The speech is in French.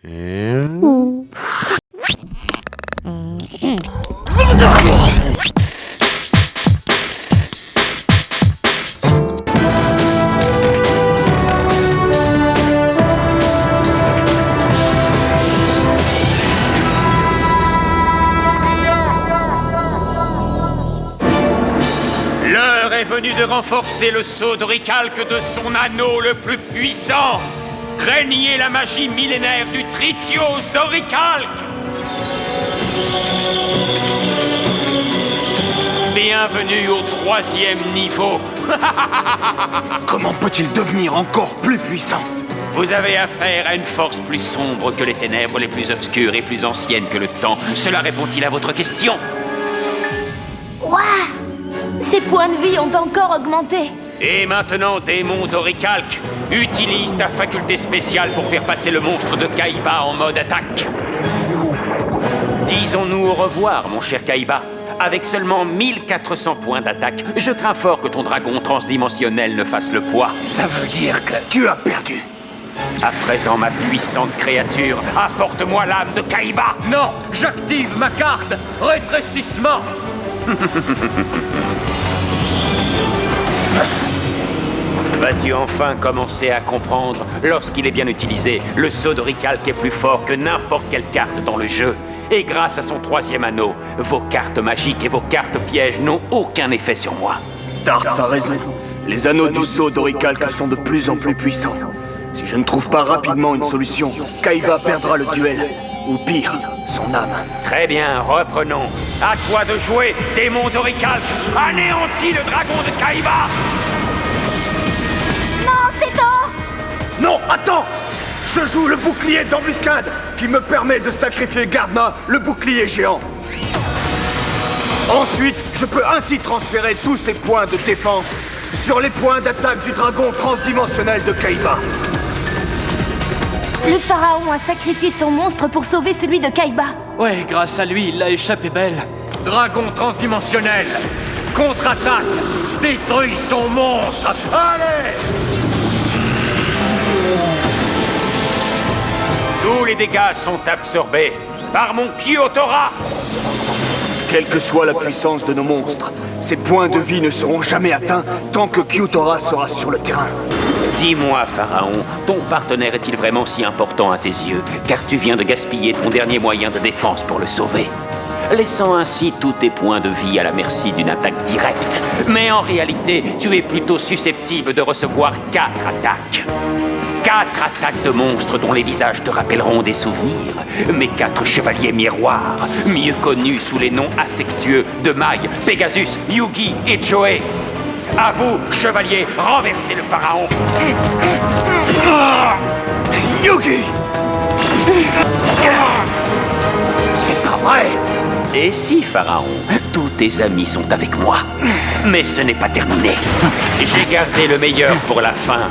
L'heure est venue de renforcer le sceau d'oricalque de son anneau le plus puissant. Craignez la magie millénaire du Tritios d'oricalque. Bienvenue au 3e niveau. Comment peut-il devenir encore plus puissant? Vous avez affaire à une force plus sombre que les ténèbres, les plus obscures et plus anciennes que le temps. Cela répond-il à votre question? Ouah! Ses points de vie ont encore augmenté. Et maintenant, démon d'oricalque, utilise ta faculté spéciale pour faire passer le monstre de Kaiba en mode attaque. Disons-nous au revoir, mon cher Kaiba. Avec seulement 1400 points d'attaque, je crains fort que ton dragon transdimensionnel ne fasse le poids. Ça veut dire que tu as perdu. À présent, ma puissante créature, apporte-moi l'âme de Kaiba. Non, j'active ma carte rétrécissement. Vas-tu enfin commencer à comprendre, lorsqu'il est bien utilisé, le sceau d'oricalque est plus fort que n'importe quelle carte dans le jeu. Et grâce à son 3e anneau, vos cartes magiques et vos cartes pièges n'ont aucun effet sur moi. Tarts a raison. Les anneaux du sceau d'oricalque sont de plus en plus puissants. Si je ne trouve pas rapidement une solution, Kaiba perdra le duel. Ou pire, son âme. Très bien, reprenons. À toi de jouer, démon d'oricalque. Anéantis le dragon de Kaiba. Non, c'est tôt! Non, attends! Je joue le bouclier d'embuscade, qui me permet de sacrifier Gardna, le bouclier géant. Ensuite, je peux ainsi transférer tous ces points de défense sur les points d'attaque du dragon transdimensionnel de Kaiba. Le pharaon a sacrifié son monstre pour sauver celui de Kaiba. Ouais, grâce à lui, il l'a échappé belle. Dragon transdimensionnel, contre-attaque, détruis son monstre. Allez! Tous les dégâts sont absorbés par mon Kyotora. Quelle que soit la puissance de nos monstres, ces points de vie ne seront jamais atteints tant que Kyutora sera sur le terrain. Dis-moi, Pharaon, ton partenaire est-il vraiment si important à tes yeux? Car tu viens de gaspiller ton dernier moyen de défense pour le sauver, laissant ainsi tous tes points de vie à la merci d'une attaque directe. Mais en réalité, tu es plutôt susceptible de recevoir 4 attaques. 4 attaques de monstres dont les visages te rappelleront des souvenirs. Mes 4 chevaliers miroirs, mieux connus sous les noms affectueux de Mai, Pegasus, Yugi et Joey. À vous, chevaliers, renversez le pharaon. Yugi! C'est pas vrai! Et si, pharaon, tous tes amis sont avec moi. Mais ce n'est pas terminé. J'ai gardé le meilleur pour la fin.